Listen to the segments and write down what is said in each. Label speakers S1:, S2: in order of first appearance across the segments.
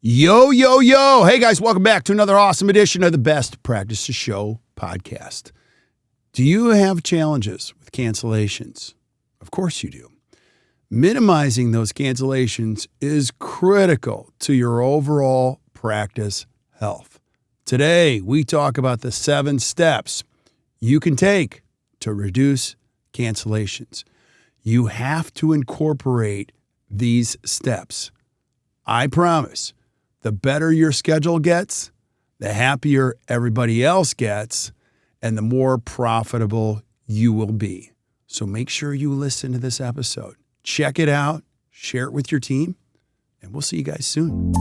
S1: Yo, yo, yo. Hey, guys, welcome back to another awesome edition of the Best Practices Show podcast. Do you have challenges with cancellations? Of course you do. Minimizing those cancellations is critical to your overall practice health. Today, we talk about the 7 steps you can take to reduce cancellations. You have to incorporate these steps. I promise. The better your schedule gets, the happier everybody else gets, and the more profitable you will be. So make sure you listen to this episode. Check it out, share it with your team, and we'll see you guys soon.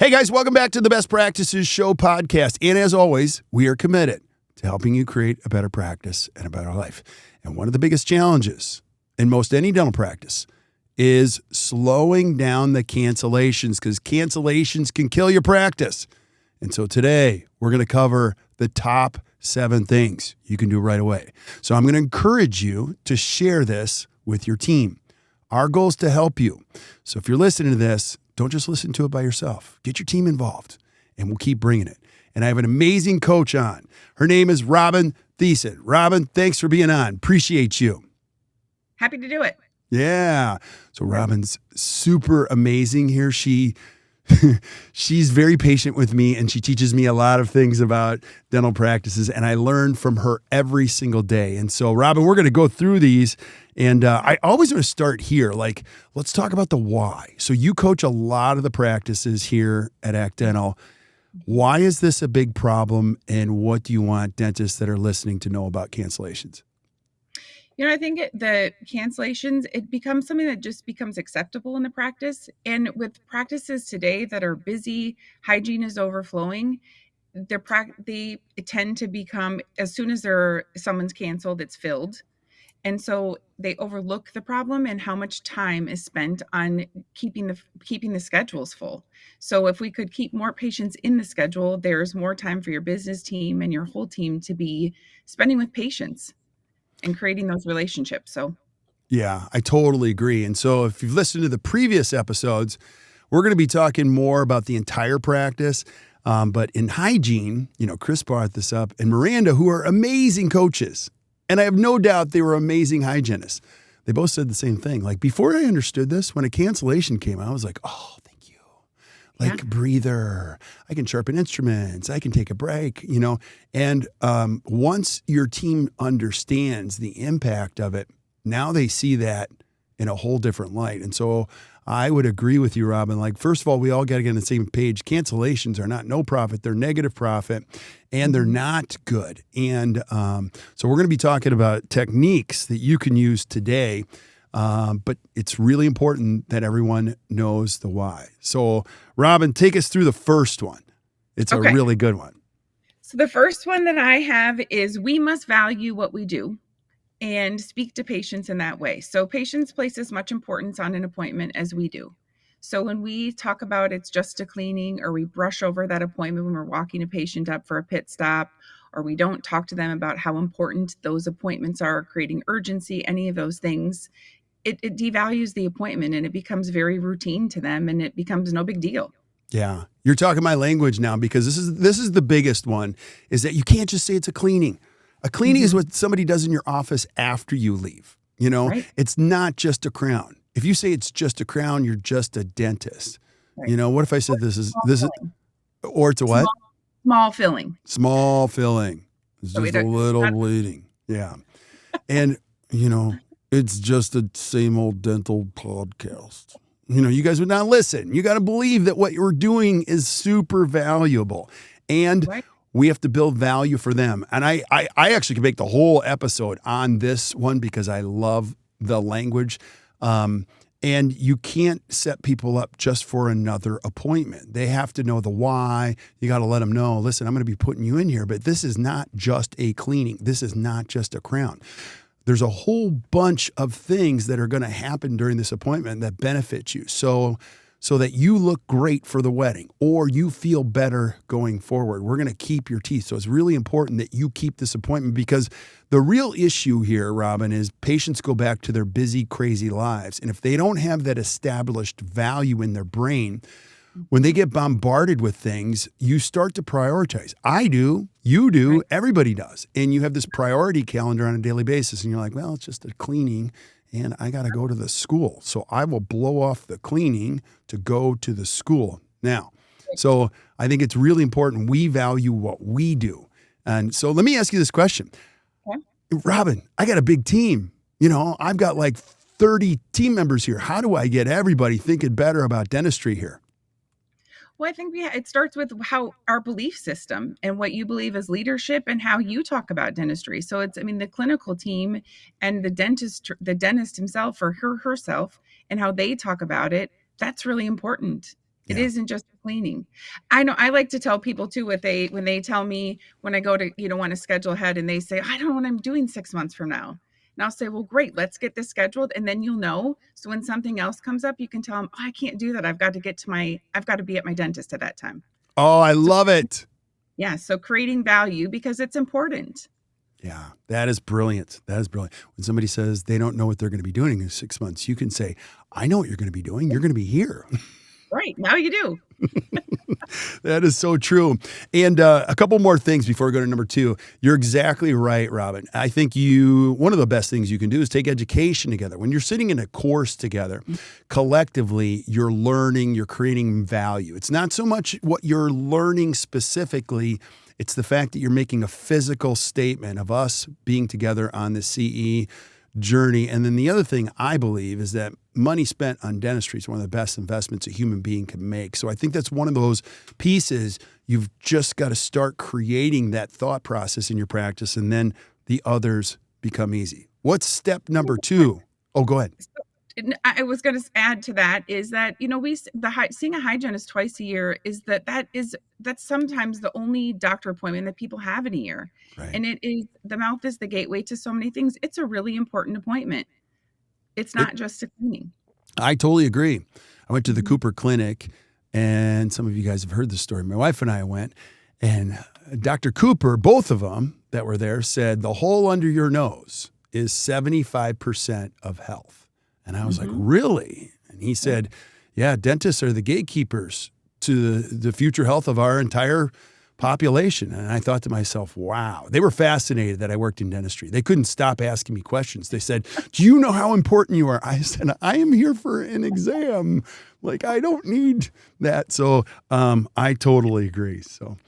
S1: Hey guys, welcome back to the Best Practices Show podcast. And as always, we are committed to helping you create a better practice and a better life. And one of the biggest challenges in most any dental practice is slowing down the cancellations, because cancellations can kill your practice. And so today we're going to cover the top 7 things you can do right away. So I'm going to encourage you to share this with your team. Our goal is to help you. So if you're listening to this, don't just listen to it by yourself. Get your team involved, and we'll keep bringing it. And I have an amazing coach on. Her name is Robyn Theisen. Robyn, thanks for being on. Appreciate you.
S2: Happy to do it.
S1: Yeah. So Robyn's super amazing here. She's very patient with me, and she teaches me a lot of things about dental practices, and I learn from her every single day. And so, Robyn, we're going to go through these, and I always want to start here. Let's talk about the why. So you coach a lot of the practices here at Act Dental. Why is this a big problem, and what do you want dentists that are listening to know about cancellations?
S2: I think the cancellations, it becomes something that just becomes acceptable in the practice. And with practices today that are busy, hygiene is overflowing, they tend to become, as soon as someone's canceled, it's filled. And so they overlook the problem and how much time is spent on keeping the schedules full. So if we could keep more patients in the schedule, there's more time for your business team and your whole team to be spending with patients and creating those relationships. So,
S1: yeah, I totally agree. And so if you've listened to the previous episodes, we're going to be talking more about the entire practice. But in hygiene, Chris brought this up, and Miranda, who are amazing coaches, and I have no doubt they were amazing hygienists. They both said the same thing. Before I understood this, when a cancellation came, I was like, oh, thank you. Breather, I can sharpen instruments, I can take a break, And once your team understands the impact of it, now they see that in a whole different light. And so I would agree with you, Robyn. First of all, we all got to get on the same page. Cancellations are not no profit. They're negative profit, and they're not good. And so we're going to be talking about techniques that you can use today. But it's really important that everyone knows the why. So, Robyn, take us through the first one. It's a really good one.
S2: So the first one that I have is we must value what we do and speak to patients in that way. So patients place as much importance on an appointment as we do. So when we talk about it's just a cleaning, or we brush over that appointment when we're walking a patient up for a pit stop, or we don't talk to them about how important those appointments are, creating urgency, any of those things, it devalues the appointment, and it becomes very routine to them, and it becomes no big deal.
S1: Yeah. You're talking my language now, because this is the biggest one, is that you can't just say it's a cleaning. A cleaning is what somebody does in your office after you leave. Right. It's not just a crown. If you say it's just a crown, you're just a dentist. Right. What if I said this is, or it's a what?
S2: Small filling.
S1: Small filling. It's just a little bleeding. Yeah. And, it's just a same old dental podcast. You guys would not listen. You got to believe that what you're doing is super valuable. And we have to build value for them. And I actually can make the whole episode on this one, because I love the language. And you can't set people up just for another appointment. They have to know the why. You got to let them know, listen, I'm going to be putting you in here, but this is not just a cleaning. This is not just a crown. There's a whole bunch of things that are going to happen during this appointment that benefit you. So that you look great for the wedding or you feel better going forward. We're going to keep your teeth. So it's really important that you keep this appointment, because the real issue here, Robyn, is patients go back to their busy, crazy lives. And if they don't have that established value in their brain, when they get bombarded with things, you start to prioritize. I do, you do, everybody does. And you have this priority calendar on a daily basis. And you're like, well, it's just a cleaning and I got to go to the school. So I will blow off the cleaning to go to the school. Now, so I think it's really important we value what we do. And so let me ask you this question.
S2: Okay.
S1: Robyn, I got a big team. I've got like 30 team members here. How do I get everybody thinking better about dentistry here?
S2: Well, I think it starts with how our belief system and what you believe as leadership and how you talk about dentistry. So the clinical team and the dentist himself or herself and how they talk about it, that's really important. It isn't just cleaning. I know I like to tell people too, when they tell me, when I go to, want to schedule ahead and they say, I don't know what I'm doing 6 months from now. And I'll say, well, great, let's get this scheduled. And then you'll know. So when something else comes up, you can tell them, I can't do that. I've got to be at my dentist at that time.
S1: Oh, I love it.
S2: Yeah. So creating value, because it's important.
S1: Yeah, that is brilliant. That is brilliant. When somebody says they don't know what they're going to be doing in 6 months, you can say, I know what you're going to be doing. You're going to be here.
S2: Right. Now you do.
S1: That is so true. And a couple more things before we go to number 2. You're exactly right, Robyn. I think one of the best things you can do is take education together. When you're sitting in a course together, collectively, you're learning, you're creating value. It's not so much what you're learning specifically. It's the fact that you're making a physical statement of us being together on the CE journey. And then the other thing I believe is that money spent on dentistry is one of the best investments a human being can make. So I think that's one of those pieces. You've just got to start creating that thought process in your practice, and then the others become easy. What's step number 2? Oh, go ahead.
S2: I was going to add to that is that, seeing a hygienist twice a year that's sometimes the only doctor appointment that people have in a year.
S1: Right.
S2: And the mouth is the gateway to so many things. It's a really important appointment. It's not just a cleaning.
S1: I totally agree. I went to the Cooper Clinic, and some of you guys have heard the story. My wife and I went, and Dr. Cooper, both of them that were there, said the hole under your nose is 75% of health. And I was like, really? And he said, yeah, dentists are the gatekeepers to the future health of our entire population. And I thought to myself, wow. They were fascinated that I worked in dentistry. They couldn't stop asking me questions. They said, do you know how important you are? I said, I am here for an exam. Like, I don't need that. So I totally agree. So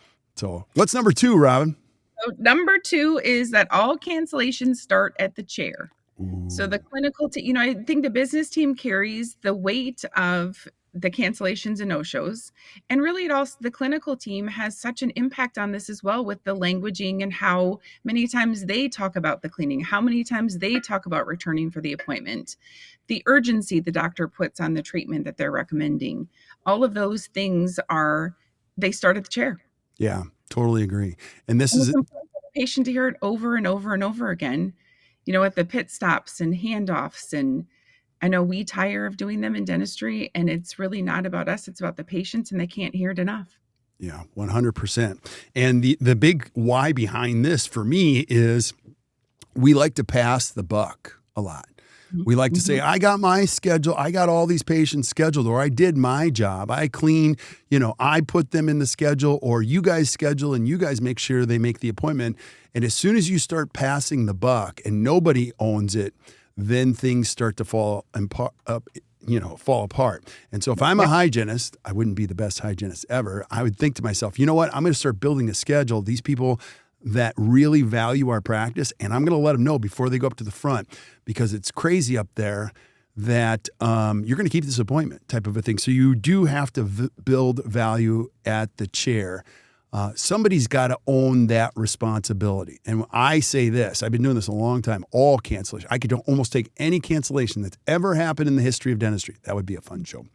S1: what's number 2, Robyn?
S2: So number 2 is that all cancellations start at the chair.
S1: Ooh.
S2: So the clinical team, I think the business team carries the weight of the cancellations and no-shows. And really the clinical team has such an impact on this as well, with the languaging and how many times they talk about the cleaning, how many times they talk about returning for the appointment, the urgency the doctor puts on the treatment that they're recommending. All of those things they start at the chair.
S1: Yeah, totally agree. And
S2: it's important for the patient to hear it over and over and over again, at the pit stops and handoffs. And I know we tire of doing them in dentistry, and it's really not about us. It's about the patients, and they can't hear it enough.
S1: Yeah, 100%. And the big why behind this for me is we like to pass the buck a lot. We like to say, I got my schedule. I got all these patients scheduled, or I did my job. I clean, I put them in the schedule, or you guys schedule and you guys make sure they make the appointment. And as soon as you start passing the buck and nobody owns it, then things start to fall apart. And so if I'm a hygienist, I wouldn't be the best hygienist ever. I would think to myself, you know what? I'm going to start building a schedule. These people that really value our practice, and I'm going to let them know before they go up to the front, because it's crazy up there that you're going to keep this appointment type of a thing. So you do have to build value at the chair. Somebody's got to own that responsibility. And when I say this, I've been doing this a long time, all cancellation. I could almost take any cancellation that's ever happened in the history of dentistry. That would be a fun show.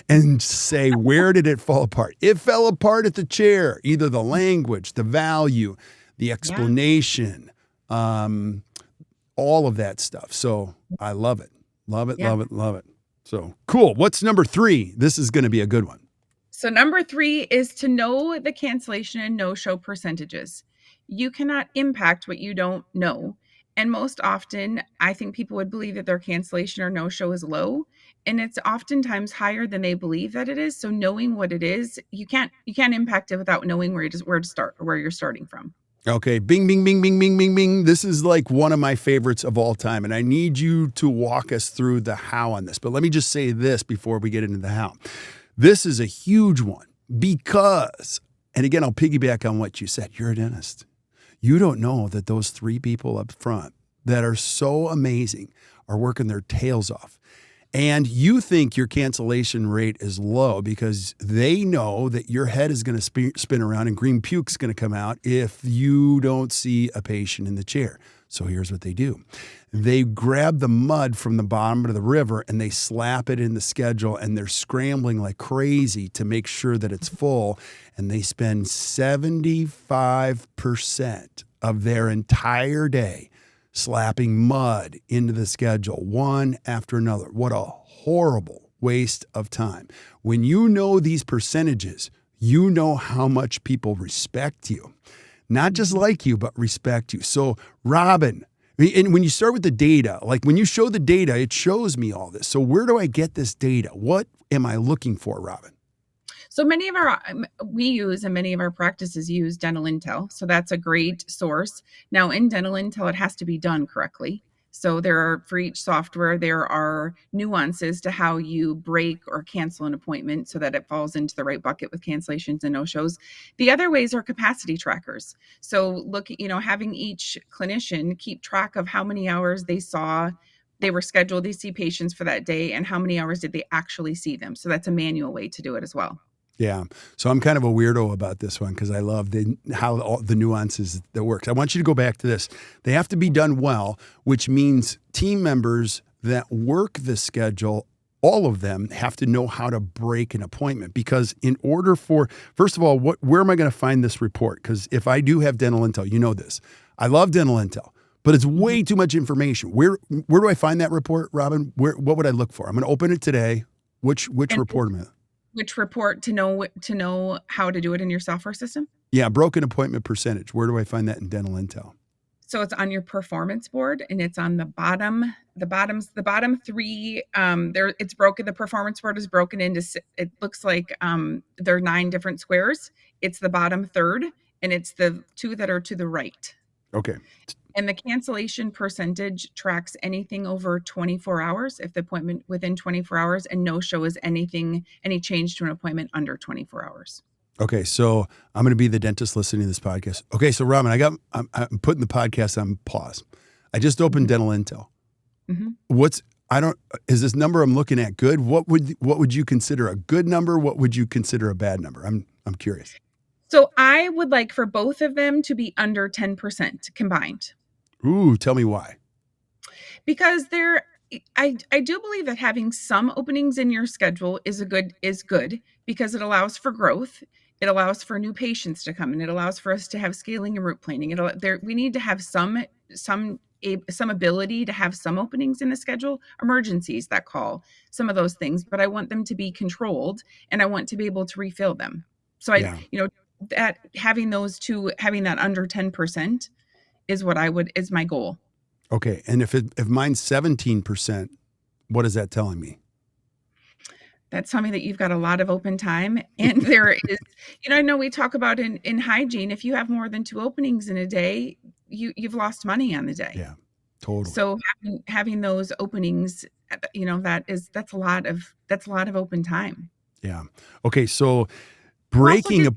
S1: And say, where did it fall apart? It fell apart at the chair, either the language, the value, the explanation, all of that stuff. So I love it. Love it, love it, love it. So cool. What's number 3? This is going to be a good one.
S2: So number 3 is to know the cancellation and no-show percentages. You cannot impact what you don't know. And most often, I think people would believe that their cancellation or no-show is low, and it's oftentimes higher than they believe that it is. So knowing what it is, you can't impact it without knowing where to start or where you're starting from.
S1: Okay, bing, bing, bing, bing, bing, bing, bing. This is like one of my favorites of all time, and I need you to walk us through the how on this. But let me just say this before we get into the how. This is a huge one because, and again, I'll piggyback on what you said. You're a dentist. You don't know that those 3 people up front that are so amazing are working their tails off. And you think your cancellation rate is low because they know that your head is going to spin around and green puke's going to come out if you don't see a patient in the chair. So here's what they do. They grab the mud from the bottom of the river and they slap it in the schedule, and they're scrambling like crazy to make sure that it's full. And they spend 75% of their entire day slapping mud into the schedule, one after another. What a horrible waste of time. When you know these percentages, you know how much people respect you. Not just like you, but respect you. So, Robyn, and when you start with the data, like when you show the data, it shows me all this. So where do I get this data? What am I looking for, Robyn?
S2: So many of many of our practices use Dental Intel. So that's a great source. Now in Dental Intel, it has to be done correctly. So for each software, there are nuances to how you break or cancel an appointment so that it falls into the right bucket with cancellations and no-shows. The other ways are capacity trackers. So having each clinician keep track of how many hours they were scheduled to see patients for that day and how many hours did they actually see them. So that's a manual way to do it as well.
S1: Yeah. So I'm kind of a weirdo about this one because I love how all the nuances that works. I want you to go back to this. They have to be done well, which means team members that work the schedule, all of them have to know how to break an appointment, because in order first of all, where am I going to find this report? Because if I do have Dental Intel, you know this. I love Dental Intel, but it's way too much information. Where do I find that report, Robyn? What would I look for? I'm going to open it today. Which report am I?
S2: Which report to know how to do it in your software system?
S1: Yeah, broken appointment percentage. Where do I find that in Dental Intel?
S2: So it's on your performance board, and it's on the bottom 3. It's broken. The performance board is broken into. It looks like there are 9 different squares. It's the bottom third, and it's the 2 that are to the right.
S1: Okay.
S2: And the cancellation percentage tracks anything over 24 hours, if the appointment within 24 hours, and no-show is any change to an appointment under 24 hours.
S1: Okay, so I'm going to be the dentist listening to this podcast. Okay, so Robyn, I'm putting the podcast on pause. I just opened Dental Intel. Mm-hmm. Is this number I'm looking at good? What would you consider a good number? What would you consider a bad number? I'm curious.
S2: So I would like for both of them to be under 10% combined.
S1: Ooh, tell me why.
S2: Because I do believe that having some openings in your schedule is good because it allows for growth. It allows for new patients to come, and it allows for us to have scaling and route planning. We need to have some ability to have some openings in the schedule, emergencies that call, some of those things, but I want them to be controlled, and I want to be able to refill them. So that having those two, having that under 10% is my goal.
S1: Okay. And if mine's 17%, what is that telling me?
S2: That's telling me that you've got a lot of open time. And there is, I know we talk about in hygiene, if you have more than 2 openings in a day, you've lost money on the day.
S1: Yeah, totally.
S2: So having those openings, that's a lot of open time.
S1: Yeah. Okay. So breaking
S2: back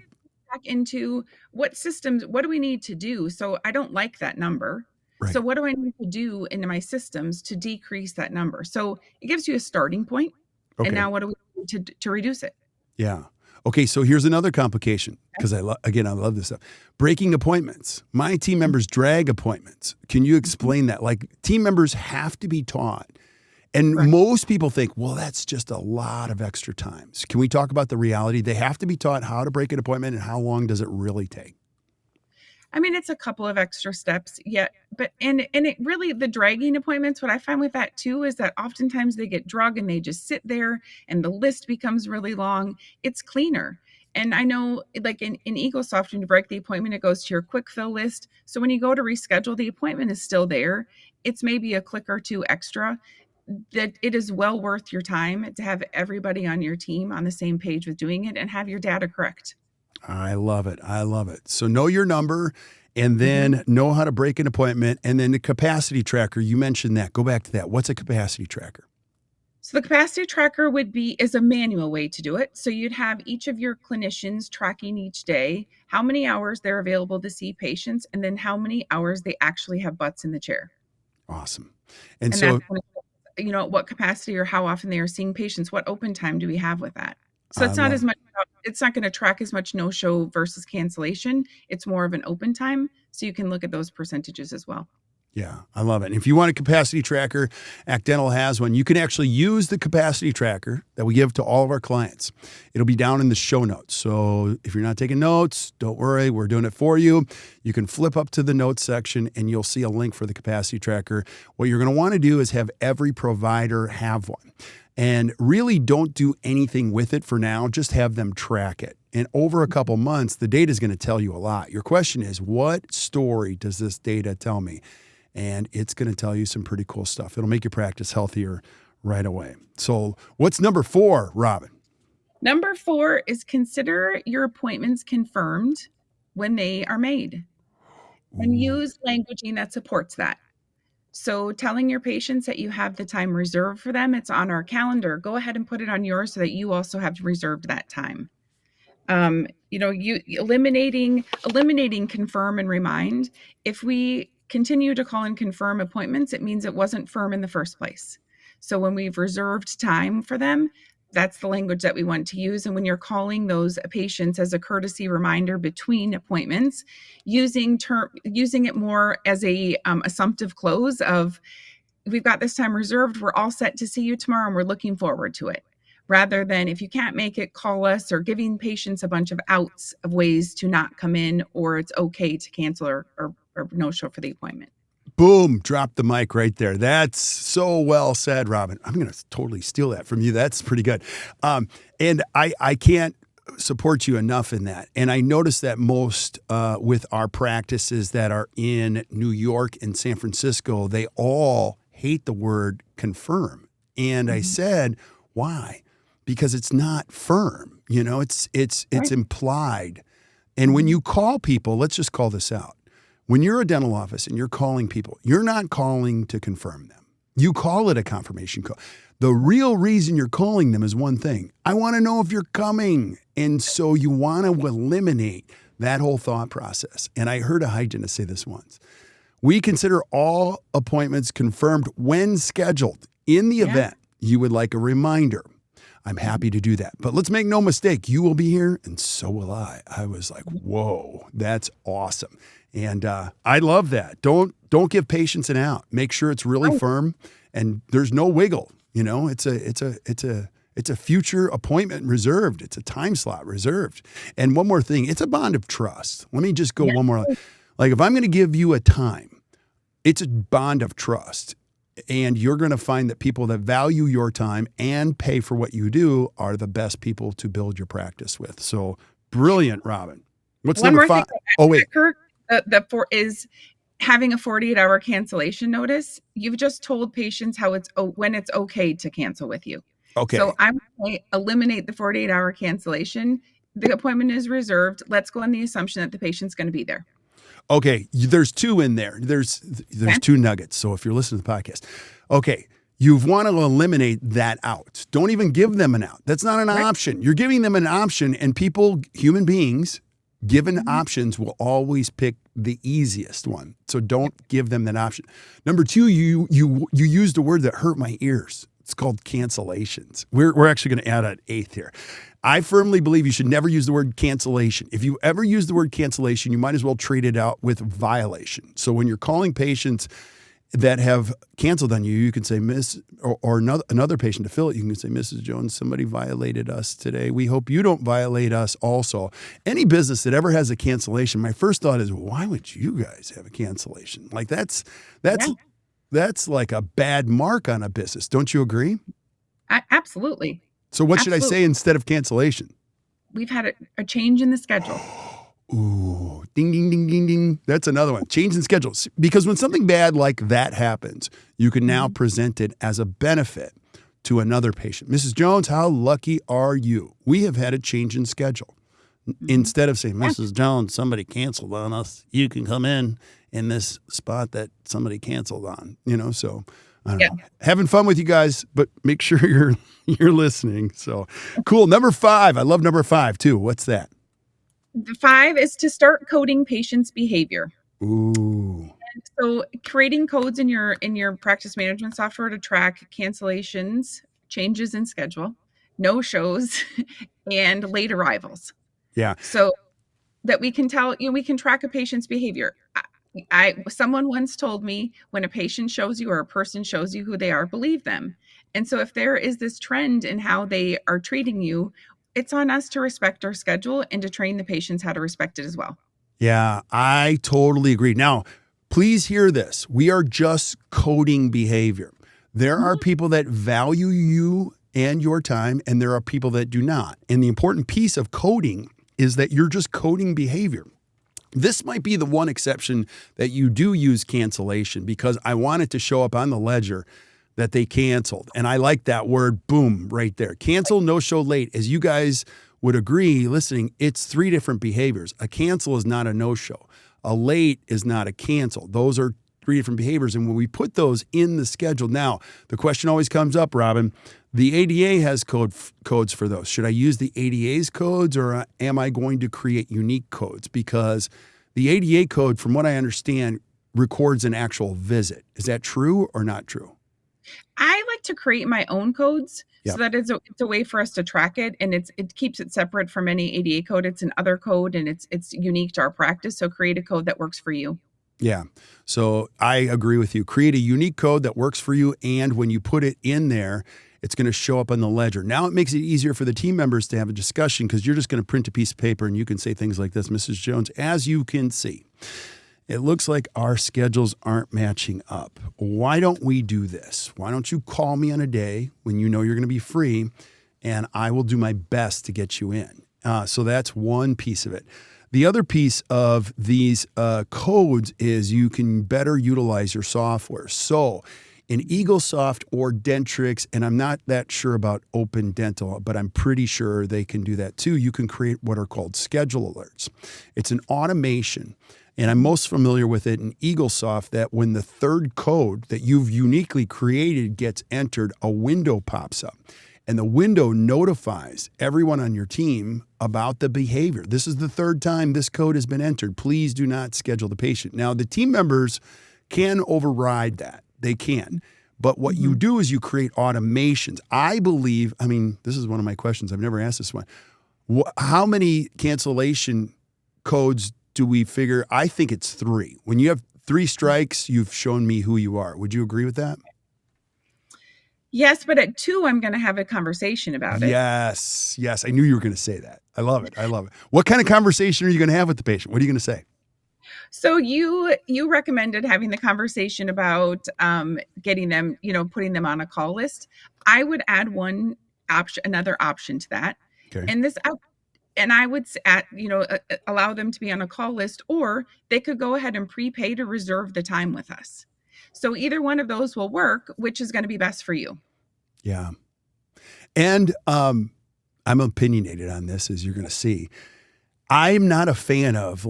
S2: into what do we need to do? So I don't like that number. Right. So what do I need to do into my systems to decrease that number? So it gives you a starting point. Okay. And now what do we do to reduce it?
S1: Yeah. Okay, so here's another complication because I love this stuff. Breaking appointments. My team members drag appointments. Can you explain that? Like team members have to be taught. And
S2: Correct.
S1: most people think, well, that's just a lot of extra times. Can we talk about the reality? They have to be taught how to break an appointment and how long does it really take?
S2: I mean, it's a couple of extra steps, yeah, but and it really the dragging appointments, what I find with that too is that oftentimes they get drug and they just sit there and the list becomes really long. It's cleaner. And I know like in EagleSoft, when you break the appointment, it goes to your quick fill list. So when you go to reschedule, the appointment is still there. It's maybe a click or two extra. That it is well worth your time to have everybody on your team on the same page with doing it and have your data correct.
S1: I love it. I love it. So know your number and
S2: Mm-hmm.
S1: then know how to break an appointment. And then the capacity tracker, you mentioned that. Go back to that. What's a capacity tracker?
S2: So the capacity tracker is a manual way to do it. So you'd have each of your clinicians tracking each day how many hours they're available to see patients and then how many hours they actually have butts in the chair.
S1: Awesome. And
S2: And
S1: so
S2: that's what capacity or how often they are seeing patients, what open time do we have with that? So
S1: I
S2: it's not as
S1: love
S2: much it's not going to track as much no-show versus cancellation. It's more of an open time. So you can look at those percentages as well.
S1: Yeah, I love it. And if you want a capacity tracker, Act Dental has one. You can actually use the capacity tracker that we give to all of our clients. It'll be down in the show notes. So if you're not taking notes, don't worry, we're doing it for you. You can flip up to the notes section and you'll see a link for the capacity tracker. What you're going to want to do is have every provider have one. And really don't do anything with it for now. Just have them track it. And over a couple months, the data is going to tell you a lot. Your question is, what story does this data tell me? And it's going to tell you some pretty cool stuff. It'll make your practice healthier right away. So what's number 4, Robyn?
S2: Number 4 is consider your appointments confirmed when they are made and use languaging that supports that. So telling your patients that you have the time reserved for them, it's on our calendar. Go ahead and put it on yours so that you also have reserved that time. You eliminating confirm and remind. If we continue to call and confirm appointments, it means it wasn't firm in the first place. So when we've reserved time for them, that's the language that we want to use. And when you're calling those patients as a courtesy reminder between appointments, using it more as a assumptive close of, we've got this time reserved, we're all set to see you tomorrow and we're looking forward to it. Rather than, if you can't make it, call us, or giving patients a bunch of outs of ways to not come in, or it's okay to cancel or no show for the appointment.
S1: Boom, drop the mic right there. That's so well said, Robyn. I'm going to totally steal that from you. That's pretty good. And I can't support you enough in that. And I notice that most with our practices that are in New York and San Francisco, they all hate the word confirm. And I said, why? Because it's not firm. It's
S2: Right.
S1: implied. And when you call people, let's just call this out. When you're a dental office and you're calling people, you're not calling to confirm them. You call it a confirmation call. The real reason you're calling them is one thing. I want to know if you're coming. And so you want to eliminate that whole thought process. And I heard a hygienist say this once. We consider all appointments confirmed when scheduled. In the event you would like a reminder, I'm happy to do that. But let's make no mistake, you will be here and so will I. I was like, whoa, that's awesome. And I love that. Don't give patients an out. Make sure it's really firm and there's no wiggle. It's a future appointment reserved. It's a time slot reserved. And one more thing, it's a bond of trust. Let me just go one more. Like if I'm going to give you a time, it's a bond of trust. And you're going to find that people that value your time and pay for what you do are the best people to build your practice with. So brilliant, Robyn. What's
S2: One
S1: number
S2: more
S1: 5?
S2: thing,
S1: Oh, wait.
S2: Kirk, is having a 48-hour cancellation notice. You've just told patients when it's okay to cancel with you.
S1: Okay.
S2: So I'm going to eliminate the 48-hour cancellation. The appointment is reserved. Let's go on the assumption that the patient's going to be there.
S1: Okay, there's 2 in there. There's 2 nuggets. So if you're listening to the podcast, okay, you want to eliminate that out. Don't even give them an out. That's not an option. You're giving them an option, and people, human beings, given options will always pick the easiest one. So don't give them that option. Number 2, you used a word that hurt my ears. It's called cancellations. We're actually going to add an eighth here. I firmly believe you should never use the word cancellation. If you ever use the word cancellation, you might as well trade it out with violation. So when you're calling patients that have canceled on you, you can say, Miss, or another patient to fill it, you can say, Mrs. Jones, somebody violated us today. We hope you don't violate us also. Any business that ever has a cancellation, my first thought is, why would you guys have a cancellation? Like that's like a bad mark on a business. Don't you agree?
S2: Absolutely.
S1: So what should I
S2: Absolutely.
S1: say instead of cancellation?
S2: We've had a change in the schedule.
S1: Ooh, ding, ding, ding, ding, ding. That's another one. Change in schedules. Because when something bad like that happens, you can now present it as a benefit to another patient. Mrs. Jones, how lucky are you? We have had a change in schedule. Instead of saying, Mrs. Jones, somebody canceled on us, you can come in this spot that somebody canceled on, so I don't know. Having fun with you guys, but make sure you're listening. So cool. Number 5. I love number 5 too. What's that?
S2: The 5 is to start coding patients' behavior.
S1: Ooh.
S2: And so creating codes in your practice management software to track cancellations, changes in schedule, no-shows, and late arrivals.
S1: Yeah.
S2: So that we can tell, we can track a patient's behavior. Someone once told me, when a patient shows you or a person shows you who they are, believe them. And so if there is this trend in how they are treating you, it's on us to respect our schedule and to train the patients how to respect it as well.
S1: Yeah, I totally agree. Now, please hear this. We are just coding behavior. There are people that value you and your time, and there are people that do not. And the important piece of coding is that you're just coding behavior. This might be the one exception that you do use cancellation, because I want it to show up on the ledger that they canceled. And I like that word, boom, right there. Cancel, no show, late. As you guys would agree listening, it's 3 different behaviors. A cancel is not a no-show. A late is not a cancel. Those are 3 different behaviors. And when we put those in the schedule, now the question always comes up, Robyn, the ADA has codes for those. Should I use the ADA's codes, or am I going to create unique codes? Because the ADA code, from what I understand, records an actual visit. Is that true or not true?
S2: I like to create my own codes so that it's a way for us to track it, and it keeps it separate from any ADA code. It's an other code, and it's unique to our practice. So create a code that works for you.
S1: Yeah. So I agree with you. Create a unique code that works for you, and when you put it in there, it's going to show up on the ledger. Now it makes it easier for the team members to have a discussion, because you're just going to print a piece of paper and you can say things like this, Mrs. Jones, as you can see, it looks like our schedules aren't matching up. Why don't we do this? Why don't you call me on a day when you know you're going to be free, and I will do my best to get you in. So that's one piece of it. The other piece of these codes is you can better utilize your software. So in EagleSoft or Dentrix, and I'm not that sure about Open Dental, but I'm pretty sure they can do that too, you can create what are called schedule alerts. It's an automation, and I'm most familiar with it in EagleSoft, that when the third code that you've uniquely created gets entered, a window pops up. And the window notifies everyone on your team about the behavior. This is the 3rd time this code has been entered. Please do not schedule the patient. Now, the team members can override that. They can. But what you do is you create automations. I believe, this is one of my questions. I've never asked this one. How many cancellation codes do we figure? I think it's 3. When you have 3 strikes, you've shown me who you are. Would you agree with that?
S2: Yes, but at 2, I'm going to have a conversation about it.
S1: Yes. I knew you were going to say that. I love it. What kind of conversation are you going to have with the patient? What are you going to say?
S2: So you recommended having the conversation about getting them, putting them on a call list. I would add another option to that.
S1: Okay.
S2: And I would allow them to be on a call list, or they could go ahead and prepay to reserve the time with us. So either one of those will work. Which is going to be best for you?
S1: Yeah. And I'm opinionated on this, as you're going to see. I'm not a fan of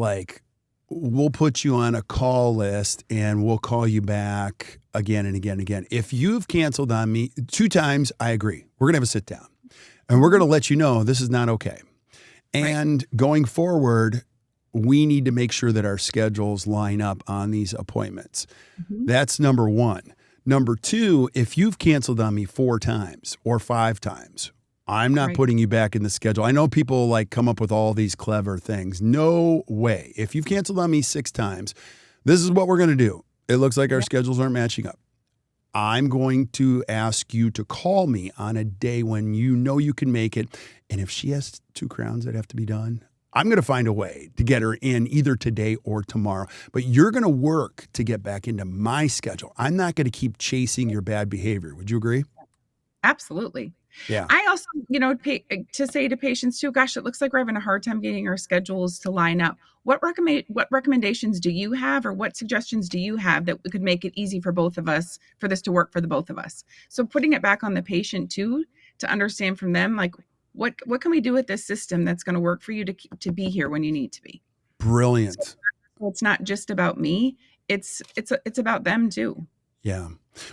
S1: we'll put you on a call list and we'll call you back again and again and again. If you've canceled on me 2 times, I agree. We're going to have a sit down and we're going to let you know this is not okay. And going forward, we need to make sure that our schedules line up on these appointments. That's number 1. Number two, if you've canceled on me 4 times or 5 times, I'm not
S2: Right.
S1: putting you back in the schedule. I know people like come up with all these clever things. No way. If you've canceled on me 6 times, this is what we're going to do. It looks like our
S2: Yeah.
S1: schedules aren't matching up. I'm going to ask you to call me on a day when you know you can make it. And if she has 2 crowns that have to be done, I'm going to find a way to get her in either today or tomorrow. But you're going to work to get back into my schedule. I'm not going to keep chasing your bad behavior. Would you agree?
S2: Absolutely.
S1: Yeah.
S2: I also, to say to patients too, gosh, it looks like we're having a hard time getting our schedules to line up. What recommendations do you have, or what suggestions do you have that could make it easy for both of us, for this to work for the both of us? So putting it back on the patient too, to understand from them, like, what can we do with this system that's going to work for you to be here when you need to be?
S1: Brilliant.
S2: So it's not just about me. It's about them too.
S1: Yeah.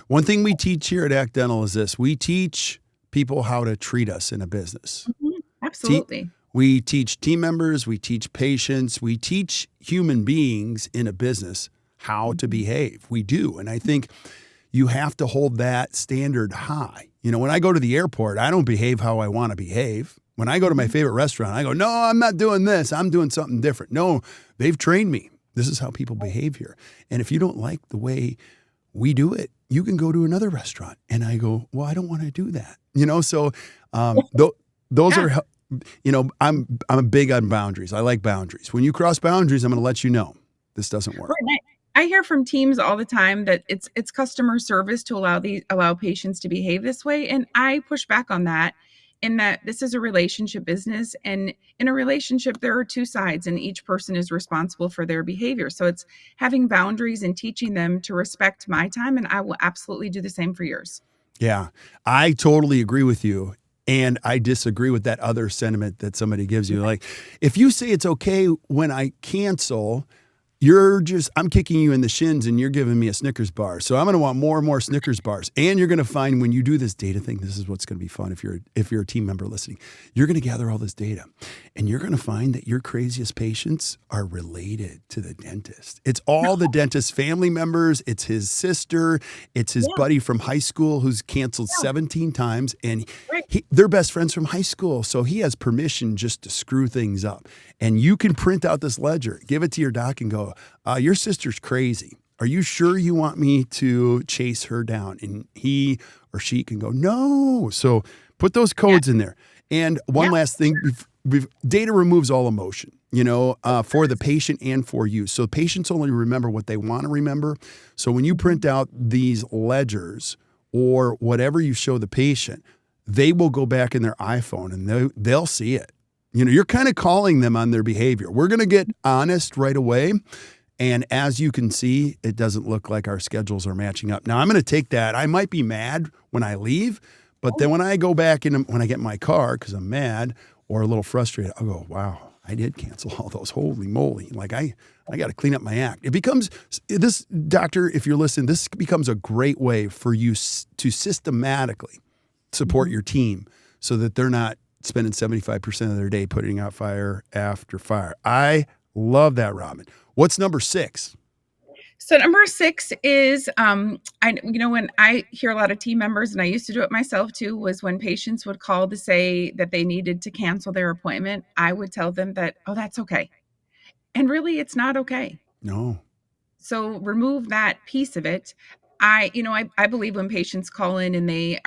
S1: One thing we teach here at Act Dental is this. We teach people how to treat us in a business.
S2: Mhm.
S1: Te-
S2: Absolutely.
S1: we teach team members, we teach patients, we teach human beings in a business how to behave. We do. And I think you have to hold that standard high. When I go to the airport, I don't behave how I want to behave. When I go to my favorite restaurant, I go, no, I'm not doing this. I'm doing something different. No, they've trained me. This is how people behave here. And if you don't like the way we do it, you can go to another restaurant. And I go, well, I don't want to do that. So those
S2: Yeah.
S1: are, I'm big on boundaries. I like boundaries. When you cross boundaries, I'm going to let you know this doesn't work.
S2: Right. I hear from teams all the time that it's customer service to allow patients to behave this way, and I push back on that. In that this is a relationship business, and in a relationship there are 2 sides, and each person is responsible for their behavior. So it's having boundaries and teaching them to respect my time, and I will absolutely do the same for yours.
S1: Yeah, I totally agree with you. And I disagree with that other sentiment that somebody gives you. Like, if you say it's okay when I cancel, I'm kicking you in the shins and you're giving me a Snickers bar. So I'm going to want more and more Snickers bars. And you're going to find when you do this data thing, this is what's going to be fun if you're a team member listening. You're going to gather all this data and you're going to find that your craziest patients are related to the dentist. It's all the dentist's family members. It's his sister. It's his
S2: Yeah,
S1: buddy from high school who's canceled
S2: yeah,
S1: 17 times. And
S2: right.
S1: they're best friends from high school. So he has permission just to screw things up. And you can print out this ledger, give it to your doc and go, your sister's crazy. Are you sure you want me to chase her down? And he or she can go, no. So put those codes in there. And one
S2: Yeah.
S1: last thing, data removes all emotion, for the patient and for you. So patients only remember what they want to remember. So when you print out these ledgers or whatever you show the patient, they will go back in their iPhone and they'll see it. You're kind of calling them on their behavior. We're going to get honest right away. And as you can see, it doesn't look like our schedules are matching up. Now, I'm going to take that. I might be mad when I leave, but then when I go back in, when I get in my car because I'm mad or a little frustrated, I'll go, wow, I did cancel all those. Holy moly. Like I got to clean up my act. It becomes this, doctor, if you're listening, this becomes a great way for you to systematically support your team so that they're not spending 75% of their day putting out fire after fire. I love that, Robyn. What's number 6?
S2: So number 6 is, when I hear a lot of team members, and I used to do it myself too, was when patients would call to say that they needed to cancel their appointment, I would tell them that, oh, that's okay. And really, it's not okay.
S1: No.
S2: So remove that piece of it. I believe when patients call in and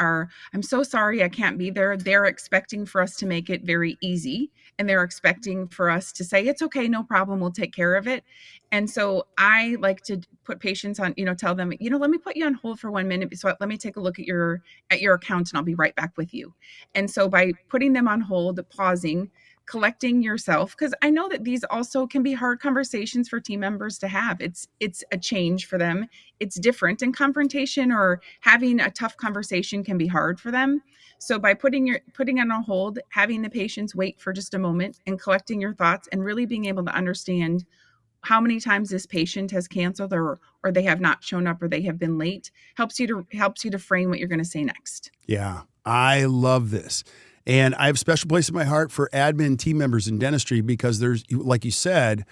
S2: I'm so sorry I can't be there, they're expecting for us to make it very easy. And they're expecting for us to say, it's okay, no problem, we'll take care of it. And so I like to put patients on, tell them, let me put you on hold for 1 minute. So let me take a look at your account and I'll be right back with you. And so by putting them on hold, pausing, collecting yourself, because I know that these also can be hard conversations for team members to have. It's a change for them. It's different, and confrontation or having a tough conversation can be hard for them. So by putting it on a hold, having the patients wait for just a moment and collecting your thoughts and really being able to understand how many times this patient has canceled or they have not shown up or they have been late helps you to frame what you're going to say next.
S1: Yeah, I love this. And I have a special place in my heart for admin team members in dentistry because there's, like you said,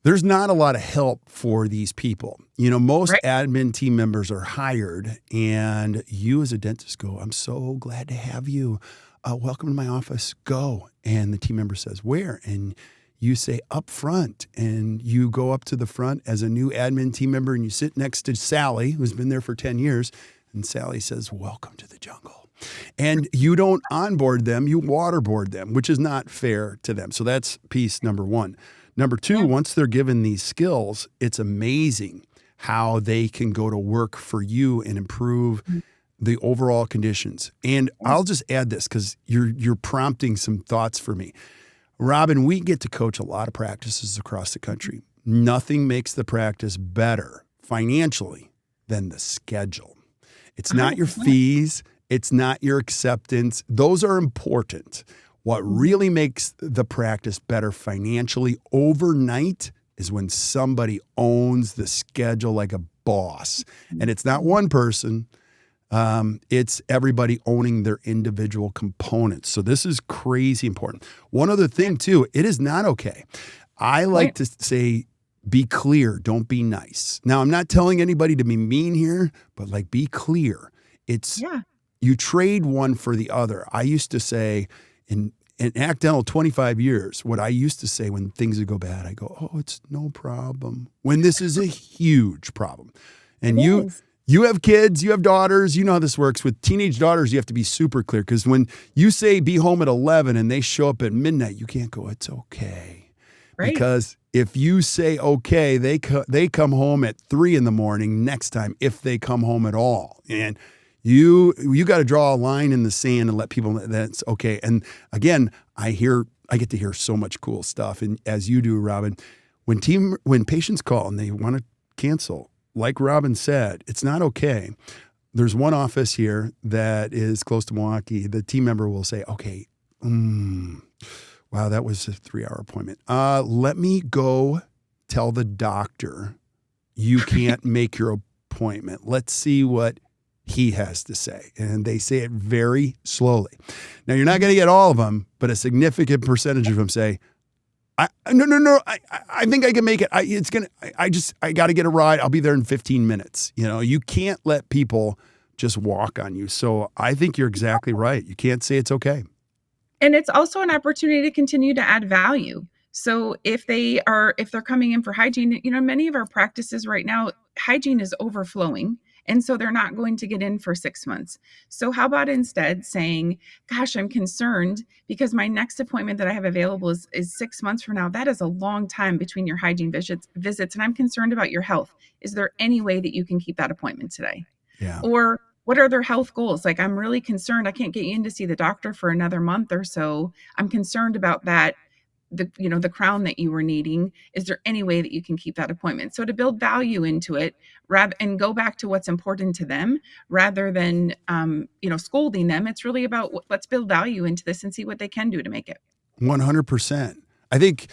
S1: There's not a lot of help for these people. Most
S2: Right.
S1: admin team members are hired, and you as a dentist go, I'm so glad to have you. Welcome to my office. Go. And the team member says, where? And you say up front, and you go up to the front as a new admin team member, and you sit next to Sally, who's been there for 10 years. And Sally says, welcome to the jungle. And you don't onboard them, you waterboard them, which is not fair to them. So that's piece number one. Number two,
S2: Yeah.
S1: once they're given these skills, it's amazing how they can go to work for you and improve the overall conditions. And I'll just add this because you're prompting some thoughts for me. Robyn, we get to coach a lot of practices across the country. Nothing makes the practice better financially than the schedule. It's not your
S2: 100%.
S1: fees. It's not your acceptance. Those are important. What really makes the practice better financially overnight is when somebody owns the schedule like a boss. And it's not one person. It's everybody owning their individual components. So this is crazy important. One other thing too, it is not okay. I like to say, be clear, don't be nice. Now, I'm not telling anybody to be mean here, but like be clear. It's you trade one for the other. I used to say in Act Dental 25 years, what I used to say when things would go bad, I go, oh, it's no problem. When this is a huge problem. And you have kids, you have daughters, you know how this works. With teenage daughters, you have to be super clear because when you say be home at 11 and they show up at midnight, you can't go, it's okay.
S2: Right.
S1: Because if you say okay, they come home at 3 a.m. next time if they come home at all. And you got to draw a line in the sand and let people know that's okay. And again, I get to hear so much cool stuff. And as you do, Robyn, when patients call and they want to cancel, like Robyn said, it's not okay. There's one office here that is close to Milwaukee. The team member will say, okay, wow, that was a 3-hour appointment. Let me go tell the doctor you can't make your appointment. Let's see what he has to say. And they say it very slowly. Now, you're not going to get all of them, but a significant percentage of them say, no, I think I can make it. I got to get a ride. I'll be there in 15 minutes. You can't let people just walk on you. So I think you're exactly right. You can't say it's okay.
S2: And it's also an opportunity to continue to add value. So if they're coming in for hygiene, many of our practices right now, hygiene is overflowing. And so they're not going to get in for 6 months. So how about instead saying, gosh, I'm concerned because my next appointment that I have available is 6 months from now. That is a long time between your hygiene visits. And I'm concerned about your health. Is there any way that you can keep that appointment today?
S1: Yeah.
S2: Or what are their health goals? Like, I'm really concerned. I can't get you in to see the doctor for another month or so. I'm concerned about that. The crown that you were needing, is there any way that you can keep that appointment? So to build value into it and go back to what's important to them rather than, scolding them. It's really about let's build value into this and see what they can do to make it.
S1: 100%. I think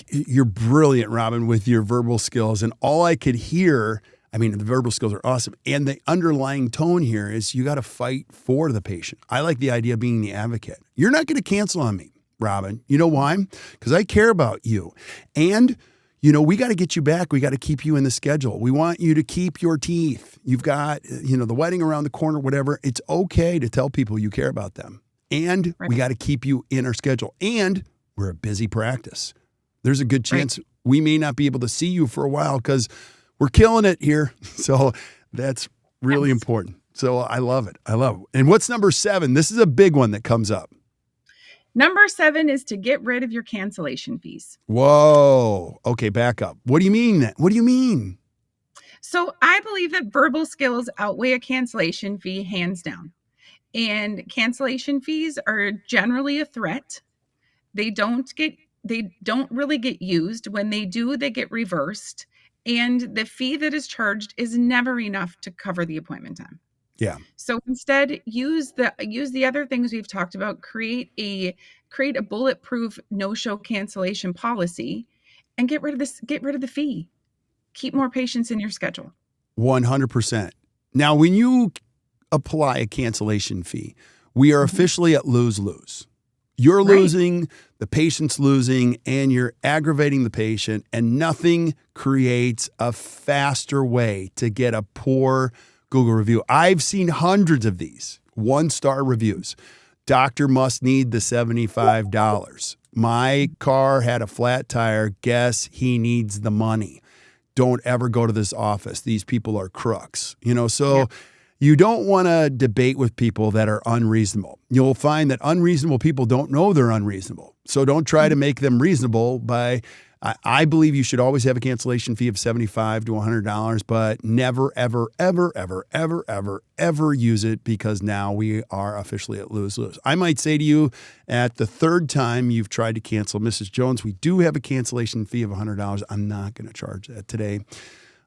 S1: you're brilliant, Robyn, with your verbal skills. And all I could hear, the verbal skills are awesome. And the underlying tone here is you got to fight for the patient. I like the idea of being the advocate. You're not going to cancel on me, Robyn. You know why? Because I care about you. And, we got to get you back. We got to keep you in the schedule. We want you to keep your teeth. You've got, the wedding around the corner, whatever. It's okay to tell people you care about them. And we got to keep you in our schedule. And we're a busy practice. There's a good chance we may not be able to see you for a while because we're killing it here. So that's really important. So I love it. And what's number 7? This is a big one that comes up.
S2: Number 7 is to get rid of your cancellation fees.
S1: Whoa. Okay, back up. What do you mean? What do you mean?
S2: So I believe that verbal skills outweigh a cancellation fee hands down. And cancellation fees are generally a threat. They don't really get used. When they do, they get reversed. And the fee that is charged is never enough to cover the appointment time.
S1: Yeah.
S2: So instead, use the other things we've talked about. Create a bulletproof no-show cancellation policy, and get rid of the fee. Keep more patients in your schedule.
S1: 100%. Now, when you apply a cancellation fee, we are officially at lose-lose. You're
S2: Right.
S1: losing, the patient's losing, and you're aggravating the patient, and nothing creates a faster way to get a poor Google review. I've seen hundreds of these 1-star reviews. Doctor must need the $75. My car had a flat tire. Guess he needs the money. Don't ever go to this office. These people are crooks. So you don't want to debate with people that are unreasonable. You'll find that unreasonable people don't know they're unreasonable. So don't try to make them reasonable I believe you should always have a cancellation fee of $75 to $100, but never, ever, ever, ever, ever, ever, ever use it, because now we are officially at lose-lose. I might say to you, at the third time you've tried to cancel, Mrs. Jones, we do have a cancellation fee of $100. I'm not going to charge that today.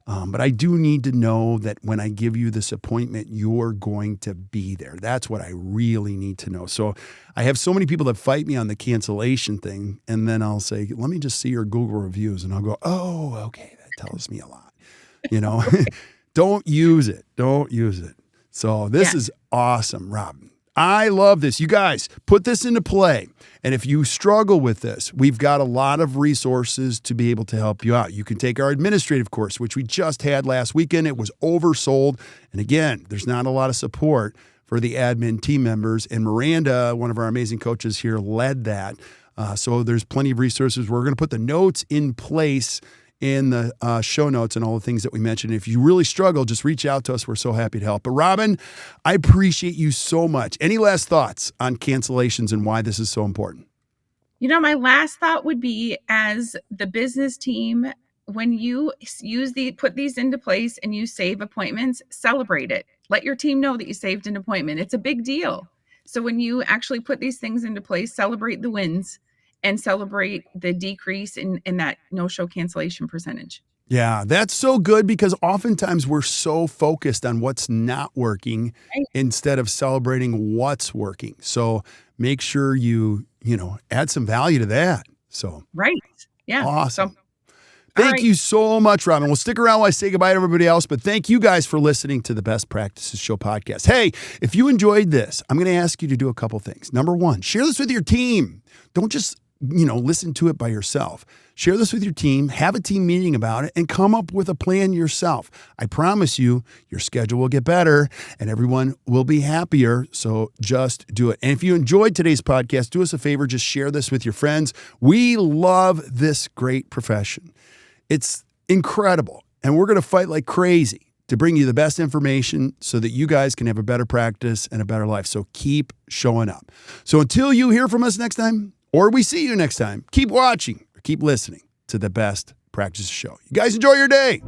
S1: But I do need to know that when I give you this appointment, you're going to be there. That's what I really need to know. So I have so many people that fight me on the cancellation thing, and then I'll say, let me just see your Google reviews. And I'll go, oh, okay, that tells me a lot. Don't use it. Don't use it. So this is awesome, Robyn. I love this. You guys, put this into play. And if you struggle with this, we've got a lot of resources to be able to help you out. You can take our administrative course, which we just had last weekend. It was oversold. And again, there's not a lot of support for the admin team members. And Miranda, one of our amazing coaches here, led that. So there's plenty of resources. We're going to put the notes in place in the show notes and all the things that we mentioned. If you really struggle, just reach out to us. We're so happy to help. But Robyn, I appreciate you so much. Any last thoughts on cancellations and why this is so important?
S2: My last thought would be, as the business team, when you put these into place and you save appointments, celebrate it. Let your team know that you saved an appointment. It's a big deal. So when you actually put these things into place, celebrate the wins and celebrate the decrease in that no-show cancellation percentage.
S1: Yeah, that's so good, because oftentimes we're so focused on what's not working instead of celebrating what's working. So make sure you add some value to that. So
S2: right. Yeah.
S1: Awesome.
S2: So,
S1: Thank you so much, Robyn. We'll stick around while I say goodbye to everybody else, but thank you guys for listening to the Best Practices Show podcast. Hey, if you enjoyed this, I'm going to ask you to do a couple things. Number one, share this with your team. Don't just listen to it by yourself. Share this with your team, have a team meeting about it, and come up with a plan yourself. I promise you, your schedule will get better and everyone will be happier. So just do it. And if you enjoyed today's podcast, do us a favor, just share this with your friends. We love this great profession. It's incredible. And we're going to fight like crazy to bring you the best information so that you guys can have a better practice and a better life. So keep showing up. So until you hear from us next time, or we see you next time, keep watching or keep listening to the Best Practices Show. You guys enjoy your day.